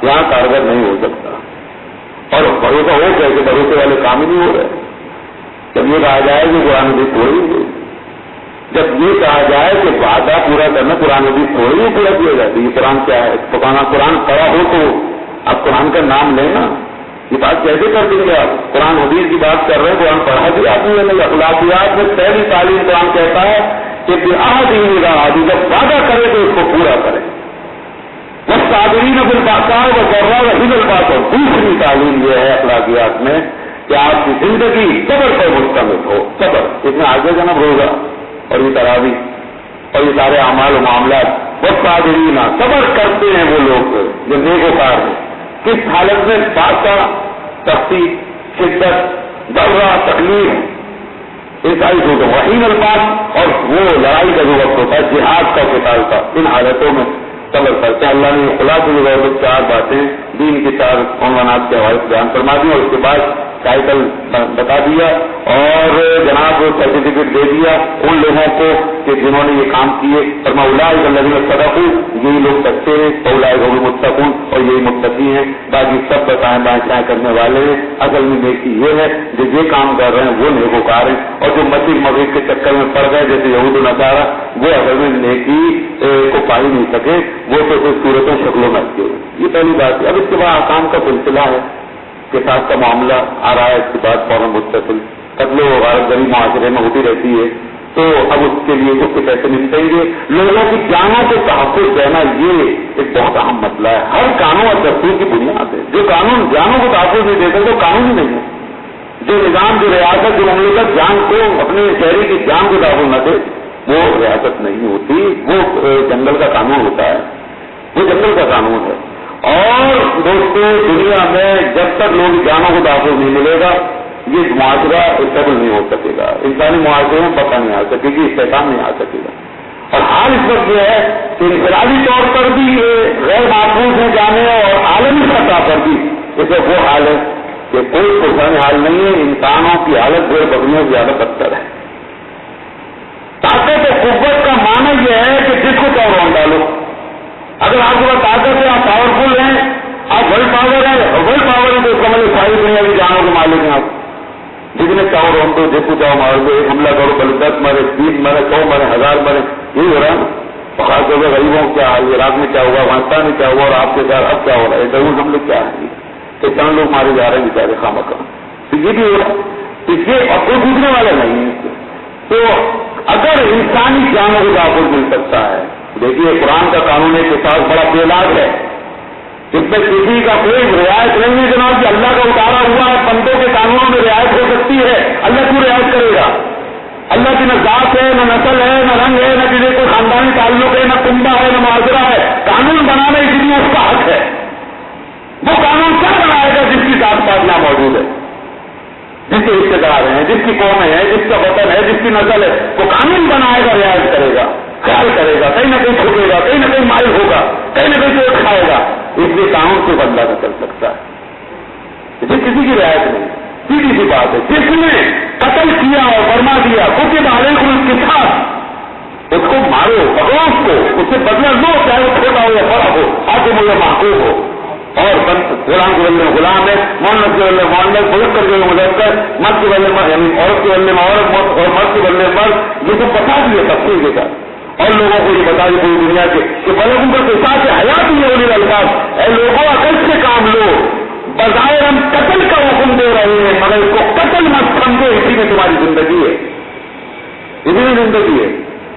یہاں کارگر نہیں ہو سکتا. اور بھروسہ ہو کیسے؟ بھروسے والے کام ہی نہیں ہو رہے. جب یہ کہا جائے کہ قرآن حدیث تھوڑی ہے، جب یہ کہا جائے کہ وعدہ پورا کرنا قرآن حدیث تھوڑی ہی پورا کیا جاتا ہے. یہ قرآن کیا ہے؟ قرآن پڑھا ہو تو آپ قرآن کا نام لینا. یہ بات کیسے کر دیں گے آپ؟ قرآن حدیث کی بات کر رہے ہیں، قرآن پڑھا بھی آپ نے نہیں. اخلاقیات میں پہلی تعلیم قرآن کہتا ہے کہ جب وعدہ کرے تو اس کو پورا کرے. وہ صابرین بالباساء والضراء وحین الباس. دوسری تعلیم یہ ہے اخلاقیات میں کہ آپ کی زندگی صبر پر مشتمل ہو. صبر اس میں آگے جناب روزہ اور یہ تراویح اور یہ سارے اعمال و معاملات. وہ صابرین صبر کرتے ہیں وہ لوگ جو نیکوکار ہیں. کس حالت میں؟ باسا سختی، شدت، ضرہ، تکلیف، یہ ساری چیزیں. وحین الباس اور وہ لڑائی کا جو وقت ہوتا ہے، جہاد کا قتال کا، ان حالتوں میں صبر کرتے ہیں. اللہ نے خلاصہ میں 4 باتیں دین کی 4 عنوانات کے حوالے سے بیان فرما دی اور اس کے بعد ٹائٹل بتا دیا اور جناب سرٹیفکیٹ دے دیا ان لوگوں کو کہ جنہوں نے یہ کام کیے. فرمایا اولئک الذین صدقوا، یہی لوگ سچے ہیں. اولئک هم المتقون، اور یہی متقی ہیں. باقی سب بتائیں بائیں کرنے والے ہیں. اصل میں نیکی یہ ہے جو یہ کام کر رہے ہیں وہ نیکوکار ہیں، اور جو مشرق مغرب کے چکر میں پڑ گئے جیسے یہود و نصارا، وہ اصل میں نیکی کو پا ہی نہیں سکے، وہ تو صورتوں شکلوں میں اچھے ہوئے. یہ پہلی بات ہے. اب اس کے بعد احکام کا سلسلہ ہے کے ساتھ کا معاملہ آ رہا ہے. اس کے بعد فوراً متصل قتل و غارت گری معاشرے میں ہوتی رہتی ہے. تو اب اس کے لیے کچھ پیسے ملیں گے. لوگوں کی جانوں کو تحفظ دینا یہ ایک بہت اہم مسئلہ ہے. ہر قانون اور دستور کی بنیاد ہے. جو قانون جانوں کو تحفظ نہیں دیتا تو قانون ہی نہیں ہے. جو نظام، جو ریاست، جو مملکت جان کو، اپنے شہری کی جان کو تحفظ نہ دے وہ ریاست نہیں ہوتی، وہ جنگل کا قانون ہوتا ہے، وہ جنگل کا قانون ہے. اور دوستوں دنیا میں جب تک لوگ جانوں کو تحفظ نہیں ملے گا یہ معاشرہ اسٹیبل نہیں ہو سکے گا. انسانی معاشرے میں پتہ نہیں آ سکے گی، استحکام نہیں آ سکے گا. اور حال اس وقت یہ ہے کہ انفرادی طور پر بھی یہ غیر محفوظ ہے جانے اور عالمی سطح پر بھی اسے وہ حال ہے کہ کوئی پرسانی حال نہیں ہے. انسانوں کی حالت بے بکریوں سے زیادہ بدتر ہے. طاقت و قوت کا معنی یہ ہے کہ جس کو چاہو رون ڈالو. اگر آپ کے پاس طاقت ہے، آپ پاورفل ہیں، آپ ورلڈ پاور ہے، ورلڈ پاور ہے تو اس کا مطلب ساری دنیا کی جانوں کے مالک ہیں. آپ جتنے چاہو رون دو، جس کو چاہو مار دو، ایک حملہ کرو، بلکہ 10 مرے، 20 مرے، 100 مرے، 1000 مرے. یہی ہو رہا ہے. خاص طور پر غریبوں کیا حال، عراق میں کیا ہوا، افغانستان میں کیا ہوا، اور آپ کے ساتھ اب کیا ہو رہا ہے. ضرور ہم لوگ کیا ہے کہ چند لوگ مارے جا رہے ہیں بیچارے خامخواہ. تو یہ بھی ہو رہا ہے. اس کے اب کوئی پوچھنے والا نہیں ہے. تو اگر انسانی جانوں کو تحفظ مل سکتا ہے، دیکھیے قرآن کا قانون کے ساتھ بڑا بے علاج ہے. اس میں کسی کا کوئی رعایت نہیں ہے جناب کہ اللہ کا اتارا ہوا ہے بندوں کے قانونوں میں رعایت ہو سکتی ہے. اللہ کیوں رعایت کرے گا؟ اللہ کی نہ ذات ہے، نہ نسل ہے، نہ رنگ ہے، نہ کسی کوئی خاندانی تعلق ہے، نہ کنبہ ہے، نہ معاشرہ ہے. قانون بنانا اس لیے اس کا حق ہے. وہ قانون کیا بنائے گا جس کی ذات پات نہ موجود ہے، جس کے رشتے دار ہیں، جس کی قوم ہے، جس کا وطن ہے، جس کی نسل ہے. وہ قانون بنائے گا، رعایت کرے گا، خیال کرے گا، کہیں نہ کہیں چھوٹے گا، کہیں نہ کہیں مائل ہوگا، کہیں نہ کہیں چوٹ کھائے گا. اس لیے قانون کو بدلا نہ کر سکتا ہے. اسے کسی کی رعایت نہیں. سیدھی سی بات ہے. جس نے قتل کیا اور فرما دیا کتب علیکم القصاص، اس کو مارو، پکڑو اس کو، اس سے بدلہ لو، چاہے وہ چھوٹا ہو یا بڑا ہو، حاکم ہو یا محکوم ہو. اور غلام کے بدلے میں غلام ہے، مونس کے بدلے مونس، مذکر کے بدلے مذکر، مرد کے بدلے یعنی عورت کے بدلے میں عورت اور مرد کے بدلے مرد. یہ تو بتا دیے تفصیل کے ساتھ. اور لوگوں کو یہ بتا دی پوری دنیا کے کہ بلکہ کا قصاص حیات ہی ہے. الفاظ اے لوگوں عقل سے کام لو. بظاہر ہم قتل کا حکم دے رہے ہیں مگر اس کو قتل مت سمجھو، اسی میں تمہاری زندگی ہے، اسی میں زندگی ہے.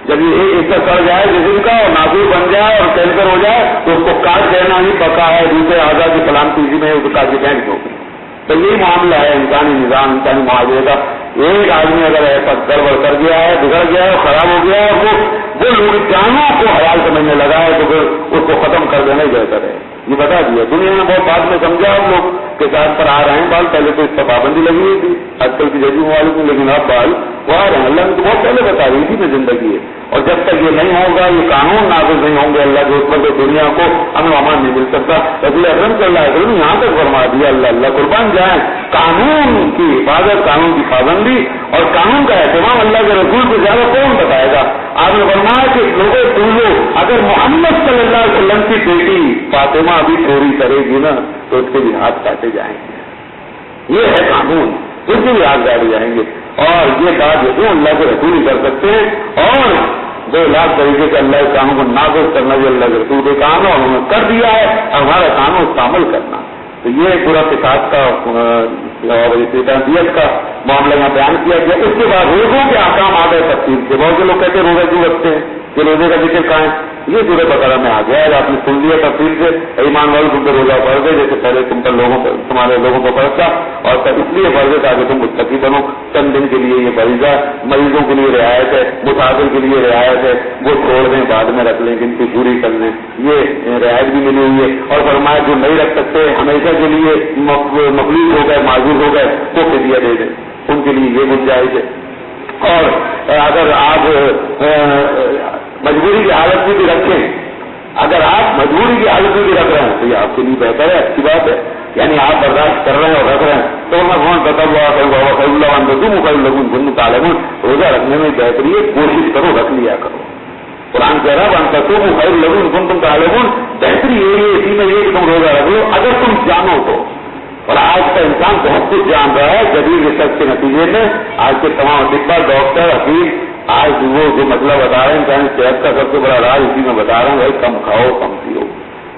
جب یہ ایک حصہ سڑ جائے جسم کا اور نازک بن جائے اور کینسر ہو جائے تو اس کو کاٹ دینا ہی پکا ہے. دوسرے اعضاء کی سلامتی اسی میں اس کو کاٹ کے پھینک دو. تو یہی معاملہ ہے انسانی نظام، انسانی معاشرے کا. ایک آدمی اگر ایسا گڑبڑ کر گیا ہے، بگڑ گیا ہے، خراب ہو گیا ہے، وہ لوگ جانوں کو حلال سمجھنے لگا ہے تو پھر اس کو ختم کر دینا ہی بہتر ہے. یہ بتا دیا دنیا نے بہت بعد میں سمجھا ہم لوگ کے ساتھ پر آ رہے ہیں بال. پہلے تو اس پر پابندی لگی ہوئی تھی آج کل کی ججوں والوں کو, لیکن اب بال وہ آ رہے ہیں. اللہ نے تو بہت پہلے بتا دی تھی میں زندگی ہے, اور جب تک یہ نہیں ہوگا, یہ قانون نافذ نہیں ہوں گے اللہ کے اوپر, تو دنیا کو امن و امان نہیں مل سکتا. رسول اکرم صلی اللہ علیہ وسلم یہاں تک فرما دیا, اللہ اللہ قربان جائیں, قانون کی حفاظت, قانون کی پابندی اور قانون کا اہتمام اللہ کے رسول سے زیادہ کون بتائے گا. آپ نے فرمایا کہ لوگوں سنو, اگر محمد صلی اللہ علیہ وسلم کی بیٹی فاطمہ ابھی چوری کرے گی نا تو اس کے بھی ہاتھ کاٹے جائیں گے. یہ ہے قانون, اس کے بھی ہاتھ کاٹے جائیں گے. اور یہ بات جو اللہ کے رسول ہی کر سکتے ہیں, اور 2 لاکھ طریقے سے اللہ کے قانون کو نافذ کرنا بھی اللہ کے رسول کے کام ہے, اور انہوں نے کر دیا ہے. ہمارا قانون اس کا عمل کرنا. تو یہ پورا قصاص کا اور دیت کا معاملہ یہاں بیان کیا گیا. اس کے بعد روزوں کے احکام آ گئے تفصیل سے. بہت سے لوگ کہتے ہیں روزہ کیوں رکھتے ہیں, کہ روزے کا ذکر کہاں ہے. یہ سورہ بقرہ میں آ گیا ہے, آپ نے سن لیا تفصیل سے. ایمان والوں تم پہ روزہ فرض ہے, جیسے پہلے تم پر تمہارے لوگوں کو فرض تھا, اور تب اس لیے فرض ہے تاکہ تم متقی بنو. چند دن کے لیے یہ فریضہ, مریضوں کے لیے رعایت ہے, مسافر کے لیے رعایت ہے, وہ چھوڑ دیں بعد میں رکھ لیں, جن کی پوری کر لیں, یہ رعایت بھی ملی ہوئی ہے. اور فرمایا جو نہیں رکھ سکتے ہمیشہ کے لیے مخلوق ہو گئے, معذور ہو گئے, وہ فدیہ دے دیں, ان کے لیے یہ گنجائش ہے. اور اگر آپ مجبوری کی حالت میں بھی رکھیں, اگر آپ مجبوری کی حالت میں بھی رکھ رہے ہیں تو یہ آپ کے لیے بہتر ہے, اچھی بات ہے. یعنی آپ برداشت کر رہے ہیں اور رکھ رہے ہیں تو میں فون کرتا ہوا روزہ رکھنے میں بہتری ہے, کوشش کرو, رکھ لیا کرو. قرآن کہہ رہا ہے خیر لگن تم تعلمون, بہتری یہی ہے اسی میں یہ کہ تم روزہ رکھ لو اگر تم جانو تو. اور آج کا انسان بہت کچھ جان رہا ہے جدید ریسرچ کے نتیجے میں. آج کے تمام طبہ, ڈاکٹر, حکیم آج وہ جو مسئلہ بتا رہے ہیں انسانی صحت کا سب سے بڑا راز اسی میں بتا رہے ہیں, بھائی کم کھاؤ کم پیو,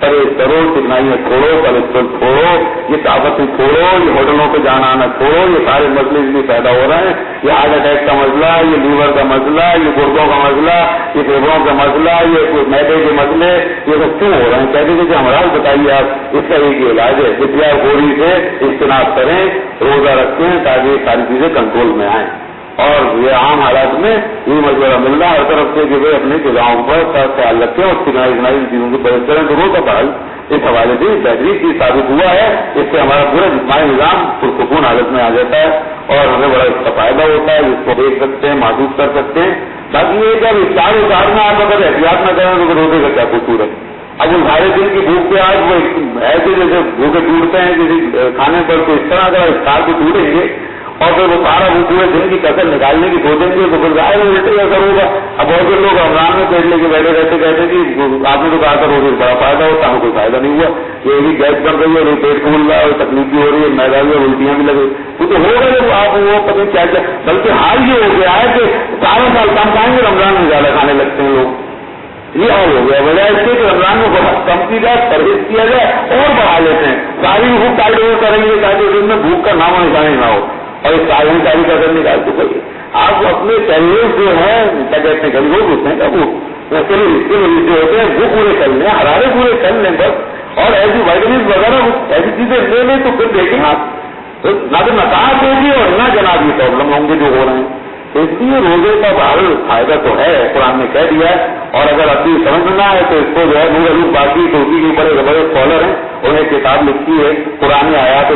پرہیز کرو, چکنائیاں چھوڑو, کولیسٹرول چھوڑو, یہ طاقتیں چھوڑو, یہ ہوٹلوں پہ جانا آنا چھوڑو. یہ سارے مسئلے اس لیے پیدا ہو رہے ہیں. یہ ہارٹ اٹیک کا مسئلہ, یہ لیور کا مسئلہ, یہ گردوں کا مسئلہ, یہ پھیپھڑوں کا مسئلہ, یہ میدے کے مسئلے, یہ سب کیوں ہو رہے ہیں؟ کہتے ہیں کہ ہمارا بتائیے آپ, اس کا ایک ہی علاج ہے, اختیار گوری سے اجتناب کریں, روزہ رکھیں تاکہ یہ ساری چیزیں کنٹرول میں آئیں. اور یہ عام حالات میں یہ مشورہ مل رہا ہر طرف سے کہ وہ اپنے غذاؤں پر خیال رکھیں اور چکنائی چیزوں کی پرہیز کریں. تو روزہ کا حل اس حوالے سے بہترین چیز ثابت ہوا ہے. اس سے ہمارا پورا جسمانی نظام پرسکون حالت میں آ جاتا ہے اور ہمیں بڑا اس کا فائدہ ہوتا ہے, جس کو دیکھ سکتے ہیں, محسوس کر سکتے ہیں. باقی یہ کہ افطار افطار میں آپ اگر احتیاط نہ کریں تو روزے کا کیا قصور ہے. اب ان سارے دن کی بھوک کے آج وہ ایسے جیسے بھوکے ٹوٹتے ہیں کسی کھانے پر, تو اس طرح اگر افطار کو ٹوٹیں گے اور پھر وہ سارا وہ پورے دن کی کسر نکالنے کی سوچیں گے تو پھر ظاہر الٹے اثر ہوگا. اب بہت سے لوگ رمضان میں پیٹ لے کے بیٹھے رہتے کہتے کہ آپ نے تو کہا تھا روزے بڑا فائدہ ہوتا, ہمیں کوئی فائدہ نہیں ہوا. یہ بھی گیس بن رہی ہے, یہ پیٹ پھول رہا ہے اور تکلیف بھی ہو رہی ہے, میدا بھی اور الٹیاں بھی لگے, تو ہوگا جب آپ وہ پتہ کیا کیا. بلکہ حال یہ ہو گیا ہے کہ سارے سال کم کھائیں گے, رمضان میں زیادہ کھانے لگتے ہیں لوگ. یہ حال ہو گیا, وجہ اس کے کہ رمضان میں بہت کم کی جائے, پرہیز کیا جائے اور بڑھا لیتے ہیں. ساری بھوک ٹائٹ اوور کریں گے تاکہ دن میں بھوک کا نام و نشان نہ ہو, اور اس ساری قدر نکال چکے. آپ اپنے کیلریز جو ہے کیا کہتے ہیں غریبوں کو ہوتے ہیں کیا وہ جو ہوتے ہیں وہ پورے کر لیں, حرارے پورے کر لیں بس, اور ایسی وائٹمنس وغیرہ ایسی چیزیں لے لیں تو پھر دیکھیں آپ نہ تو نقاہت ہوگی اور نہ جناب یہ پرابلم ہوں گے جو ہو رہے ہیں. اس لیے روزے کا بہر فائدہ تو ہے, قرآن نے کہہ دیا ہے. اور اگر ابھی سمجھنا ہے تو اس کو جو ہے نور علی باقی ترکی کے بڑے بڑے اسکالر ہیں, انہیں کتاب لکھی ہے قرآن آیات